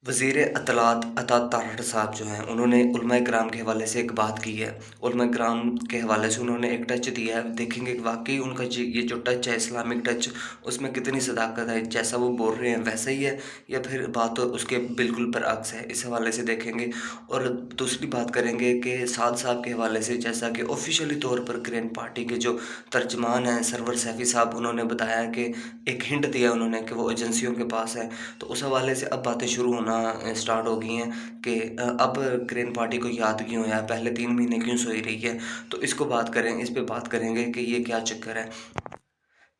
वज़ीर इत्तलात अता तारड़ साहब जो हैं, उन्होंने उलमा किराम के हवाले से एक बात की है। उलमा किराम के हवाले से उन्होंने एक टच दिया है, देखेंगे कि वाक़ई उनका ये जो टच है इस्लामिक टच, उसमें कितनी सदाकत है। जैसा वो बोल रहे हैं वैसा ही है या फिर बात उसके बिल्कुल बरअक्स है, इस हवाले से देखेंगे। और दूसरी बात करेंगे कि साद साहब के हवाले से, जैसा कि ऑफ़िशियली तौर पर ग्रीन पार्टी के जो तर्जमान हैं सरवर सैफ़ी साहब, उन्होंने बताया कि एक हिंट दिया उन्होंने कि वो एजेंसियों के पास है। तो उस हवाले से अब बातें शुरू होना स्टार्ट हो गई हैं कि अब ग्रीन पार्टी को याद क्यों है, पहले 3 महीने क्यों सोई रही है। तो इस पे बात करेंगे कि ये क्या चक्कर है।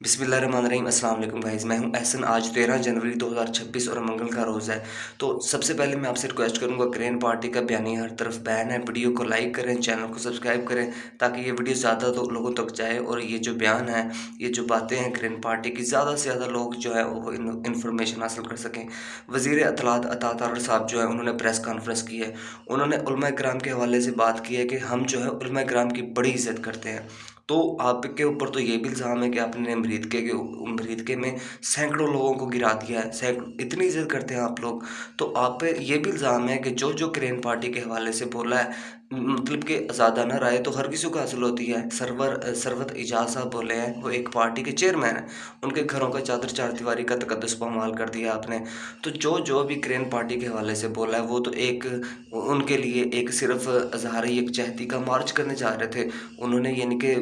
बिस्मिल्लाहिर्रहमानिर्रहीम, अस्सलाम वालेकुम गाइज़, मैं हूं एहसन। आज 13 जनवरी 2026 और मंगल का रोज़ है। तो सबसे पहले मैं आपसे रिक्वेस्ट करूंगा, ग्रीन पार्टी का बयानी हर तरफ बैन है। वीडियो को लाइक करें, चैनल को सब्सक्राइब करें ताकि ये वीडियो ज़्यादा तो लोगों तक जाए और ये जो बयान है, ये जो बातें हैं ग्रीन पार्टी की, ज़्यादा से ज़्यादा लोग जो है वो इन्फॉर्मेशन हासिल कर सकें। वज़ीर इत्तलात अता तारड़ साहब जो है, उन्होंने प्रेस कॉन्फ्रेंस की है। उन्होंने उलमा किराम के हवाले से बात की है कि हम जो है उलमा किराम की बड़ी इज़्ज़त करते हैं। तो आपके ऊपर तो ये भी इल्ज़ाम है कि आपने अमरीदके में सैकड़ों लोगों को गिरा दिया है, इतनी इज़्ज़त करते हैं आप लोग। तो आप पे ये भी इल्ज़ाम है कि जो ग्रीन पार्टी के हवाले से बोला है, मतलब कि आज़ादाना राय तो हर किसी को हासिल होती है। सरवत एजाज साहब बोले हैं, वो एक पार्टी के चेयरमैन हैं, उनके घरों का चादर चारदीवारी का तकद्दुस पामाल कर दिया आपने। तो जो भी ग्रीन पार्टी के हवाले से बोला है, वो तो एक उनके लिए एक सिर्फ़ इज़हार यकजहती का मार्च करने जा रहे थे। उन्होंने यानी कि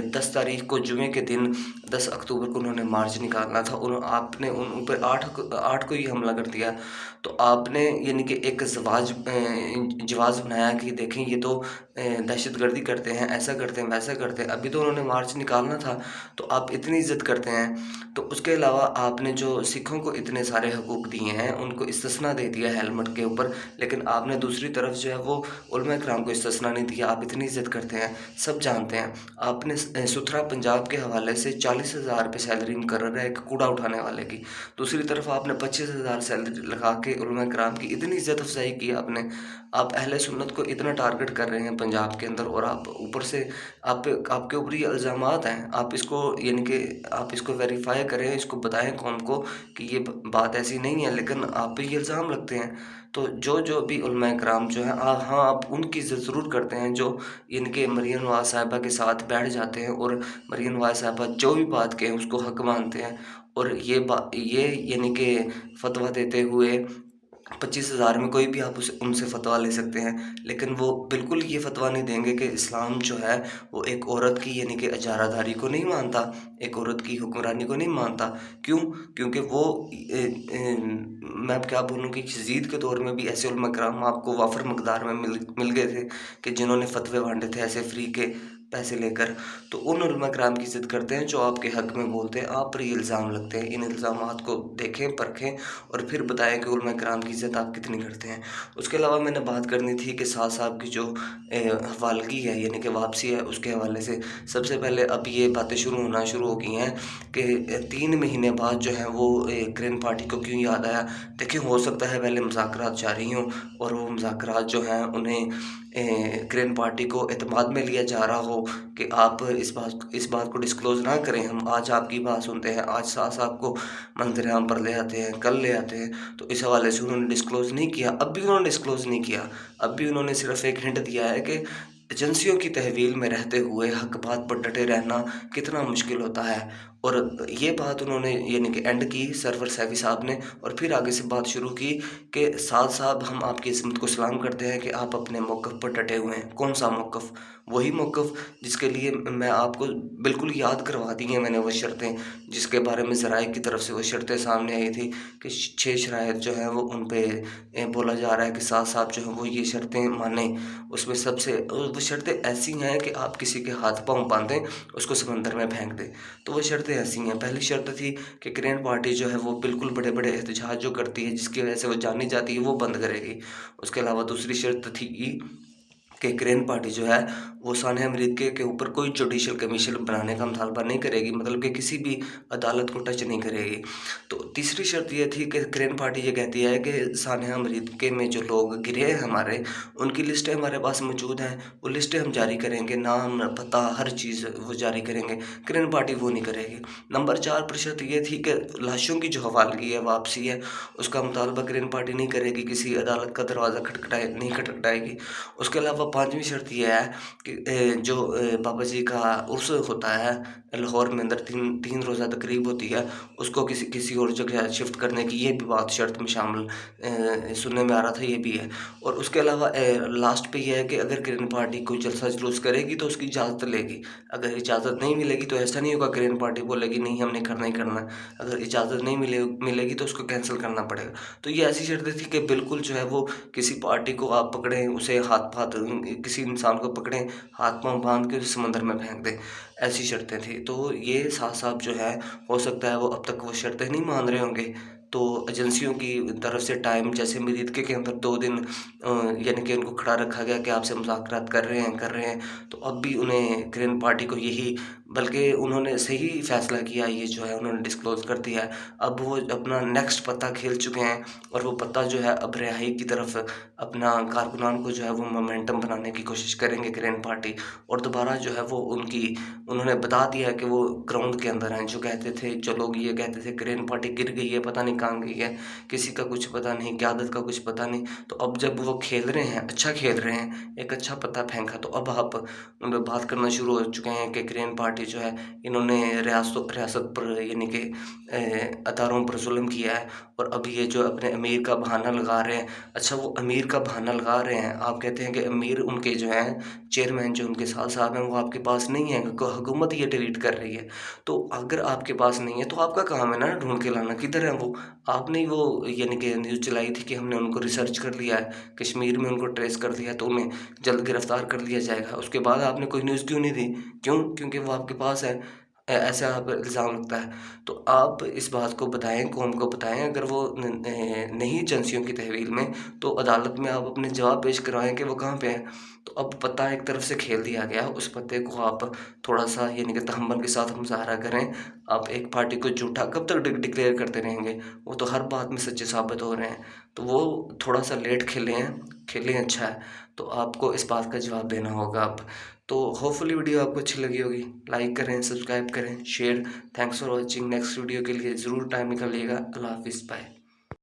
10 तारीख को जुमे के दिन 10 अक्टूबर को उन्होंने मार्च निकालना था और आपने उन पे 8 को ही हमला कर दिया। तो आपने यानी कि एक जवाज़ बनाया कि देखें ये तो दहशतगर्दी करते हैं, ऐसा करते हैं, वैसा करते हैं। अभी तो उन्होंने मार्च निकालना था, तो आप इतनी इज़्ज़त करते हैं। तो उसके अलावा आपने जो सिखों को इतने सारे हकूक़ दिए हैं, उनको इस्तिस्ना दे दिया हेलमेट के ऊपर, लेकिन आपने दूसरी तरफ जो है वो उलमा किराम को इस्तिस्ना नहीं दिया। आप इतनी इज़्ज़त करते हैं, सब जानते हैं। आपने सुथरा पंजाब के हवाले से 40,000 रुपए सैलरी मुकर्रर है एक कूड़ा उठाने वाले की। दूसरी तरफ आपने 25,000 सैलरी लगा के उलमा किराम की इतनी इज़्ज़त अफ़ज़ाई की आपने। आप अहले सुन्नत को इतना टारगेट कर रहे हैं पंजाब के अंदर और आप ऊपर से आपके ऊपर ये इल्ज़ामात हैं। आप इसको यानी कि आप इसको वेरीफ़ाई करें, इसको बताएँ कौम को कि ये ब बात ऐसी नहीं है, लेकिन आप पे ये इल्ज़ाम लगते हैं। तो जो भी उलमा किराम जो हैं, हाँ, आप उनकी इज़्ज़त ज़रूर करते हैं जो यानी कि मरियम नवाज़ साहिबा के साथ बैठ जाते हैं और मरियम नवाज़ साहिबा जो भी बात कहें उसको हक़ मानते हैं। और ये यानी कि फ़तवा देते हुए 25,000 में कोई भी आप उसे उनसे फ़तवा ले सकते हैं, लेकिन वो बिल्कुल ये फ़तवा नहीं देंगे कि इस्लाम जो है वो एक औरत की यानी कि इजारादारी को नहीं मानता, एक औरत की हुक्मरानी को नहीं मानता। क्यों? क्योंकि वो मैं अब क्या बोलूँ कि यज़ीद के दौर में भी ऐसे उलमा किराम आपको वाफ़र मक़दार में मिल गए थे कि जिन्होंने फ़तवे बाँटे थे ऐसे फ्री के पैसे लेकर। तो उन उलमा किराम की इज़्ज़त करते हैं जो आपके हक़ में बोलते हैं। आप पर ये इल्ज़ाम लगते हैं, इन इल्ज़ामात को देखें, परखें और फिर बताएँ कि उलमा किराम की इज़्ज़त आप कितनी करते हैं। उसके अलावा मैंने बात करनी थी कि साद साहब की जो हवालगी है यानी कि वापसी है, उसके हवाले से। सबसे पहले अब ये बातें शुरू हो गई हैं कि 3 महीने बाद जो है वो ग्रीन पार्टी को क्यों याद आया। देखिए, हो सकता है पहले मुज़ाकरात जारी हों और वो मुज़ाकरात जो हैं उन्हें ग्रीन पार्टी को एतमाद में लिया जा रहा हो कि आप इस बात को डिस्क्लोज़ ना करें, हम आज आपकी बात सुनते हैं, आज साद साहब को मंज़र-ए-आम पर ले आते हैं, कल ले आते हैं। तो इस हवाले से उन्होंने डिस्क्लोज़ नहीं किया, अब भी उन्होंने डिस्क्लोज़ नहीं किया। अब भी उन्होंने सिर्फ़ एक हिंट दिया है कि एजेंसियों की तहवील में रहते हुए हक़ बात पर डटे रहना कितना मुश्किल होता है। और ये बात उन्होंने यानी कि एंड की सरवर सैफ़ी साहब ने, और फिर आगे से बात शुरू की कि साद साहब, हम आपकी इस्मत को सलाम करते हैं कि आप अपने मौक़िफ़ पर डटे हुए हैं। कौन-सा मौक़िफ़? वही मौक़िफ़ जिसके लिए मैं आपको बिल्कुल याद करवा दी हैं मैंने वो शर्तें, जिसके बारे में ज़राए की तरफ से वो शर्तें सामने आई थी कि 6 शराइत जो हैं वो उन पे बोला जा रहा है कि साद साहब जो हैं वो ये शर्तें मानें। उसमें सबसे वो शर्तें ऐसी हैं कि आप किसी के हाथ-पाँव बाँधें, उसको समंदर में फेंक दें। तो वो शर्तें ऐसी हैं। पहली शर्त थी कि ग्रीन पार्टी जो है वो बिल्कुल बड़े-बड़े एहतजाज जो करती है, जिसकी वजह से वो जानी जाती है, वो बंद करेगी। उसके अलावा दूसरी शर्त थी کہ گرین پارٹی جو ہے وہ ثانیہ مرید کے اوپر کوئی جوڈیشل کمیشن بنانے کا مطالبہ نہیں کرے گی، مطلب کہ کسی بھی عدالت کو ٹچ نہیں کرے گی۔ تو تیسری شرط یہ تھی کہ گرین پارٹی یہ کہتی ہے کہ ثانیہ مرید کے میں جو لوگ گرے ہیں ہمارے، ان کی لسٹیں ہمارے پاس موجود ہیں، وہ لسٹیں ہم جاری کریں گے، نام پتہ ہر چیز وہ جاری کریں گے۔ گرین پارٹی وہ نہیں کرے گی۔ نمبر 4 پر شرط یہ تھی کہ لاشوں کی جو حوالگی ہے، واپسی ہے، اس کا مطالبہ گرین پارٹی نہیں کرے گی، کسی عدالت کا دروازہ نہیں کھٹکھٹائے گی۔ اس کے علاوہ 5ویں شرط یہ ہے کہ جو بابا جی کا عرس ہوتا ہے لاہور میں اندر، تین روزہ تقریب ہوتی ہے، اس کو کسی اور جگہ شفٹ کرنے کی یہ بھی بات شرط میں شامل سننے میں آ رہا تھا، یہ بھی ہے۔ اور اس کے علاوہ لاسٹ پہ یہ ہے کہ اگر گرین پارٹی کوئی جلسہ جلوس کرے گی تو اس کی اجازت لے گی، اگر اجازت نہیں ملے گی تو ایسا نہیں ہوگا گرین پارٹی بولے گی نہیں ہم نے کرنا ہی کرنا، اگر اجازت نہیں ملے گی تو اس کو کینسل کرنا پڑے گا۔ تو یہ ایسی شرطیں تھی کہ بالکل جو ہے وہ کسی پارٹی کو آپ پکڑیں، اسے ہاتھ کسی انسان کو پکڑیں، ہاتھ پاؤں باندھ کے اسے سمندر میں پھینک دیں، ایسی شرطیں تھیں۔ تو یہ ساتھ ساتھ جو ہے ہو سکتا ہے وہ اب تک وہ شرطیں نہیں مان رہے ہوں گے، تو ایجنسیوں کی طرف سے ٹائم جیسے مرید کے اندر 2 دن یعنی کہ ان کو کھڑا رکھا گیا کہ آپ سے مذاکرات کر رہے ہیں، تو اب بھی انہیں گرین پارٹی کو یہی، بلکہ انہوں نے صحیح فیصلہ کیا، یہ جو ہے انہوں نے ڈسکلوز کر دیا ہے۔ اب وہ اپنا نیکسٹ پتہ کھیل چکے ہیں، اور وہ پتہ جو ہے اب رہائی کی طرف اپنا کارکنان کو جو ہے وہ مومنٹم بنانے کی کوشش کریں گے گرین پارٹی، اور دوبارہ جو ہے وہ انہوں نے بتا دیا ہے کہ وہ گراؤنڈ کے اندر ہیں۔ جو کہتے تھے، جو لوگ یہ کہتے تھے گرین پارٹی گر گئی ہے، پتہ نہیں کہاں گئی ہے، کسی کا کچھ پتہ نہیں، قیادت کا کچھ پتہ نہیں، تو اب جب وہ کھیل رہے ہیں، اچھا کھیل رہے ہیں، ایک اچھا پتہ پھینکا، تو اب آپ بات کرنا شروع ہو چکے ہیں کہ گرین پارٹی جو ہے انہوں نے ریاست پر یعنی کہ اداروں پر ظلم کیا ہے، اور اب یہ جو اپنے امیر کا بہانہ لگا رہے ہیں۔ اچھا، وہ امیر کا بہانہ لگا رہے ہیں، آپ کہتے ہیں کہ امیر ان کے جو ہیں چیئرمین جو ان کے ساتھ صاحب ہیں وہ آپ کے پاس نہیں ہیں، حکومت یہ ڈیلیٹ کر رہی ہے، تو اگر آپ کے پاس نہیں ہے تو آپ کا کام ہے نا ڈھونڈ کے لانا، کدھر ہیں وہ؟ آپ نے وہ یعنی کہ نیوز چلائی تھی کہ ہم نے ان کو ریسرچ کر لیا ہے، کشمیر میں ان کو ٹریس کر لیا ہے، تو انہیں جلد گرفتار کر لیا جائے گا۔ اس کے بعد آپ نے کوئی نیوز کیوں نہیں دی؟ کیونکہ وہ آپ کے پاس ہے، ایسا آپ الزام لگتا ہے۔ تو آپ اس بات کو بتائیں، قوم کو بتائیں، اگر وہ نہیں ایجنسیوں کی تحویل میں، تو عدالت میں آپ اپنے جواب پیش کروائیں کہ وہ کہاں پہ ہیں۔ تو اب پتہ ایک طرف سے کھیل دیا گیا، اس پتے کو آپ تھوڑا سا یعنی کہ تحمل کے ساتھ مظاہرہ کریں۔ آپ ایک پارٹی کو جھوٹا کب تک ڈکلیئر کرتے رہیں گے؟ وہ تو ہر بات میں سچے ثابت ہو رہے ہیں، تو وہ تھوڑا سا لیٹ کھیلیں اچھا ہے، تو آپ کو اس بات کا جواب دینا ہوگا اب۔ تو ہوپ فلی ویڈیو آپ کو اچھی لگی ہوگی، لائک کریں، سبسکرائب کریں، share. Thanks for watching. Next video کے لیے ضرور ٹائم نکالیے گا۔ اللہ حافظ، بائے۔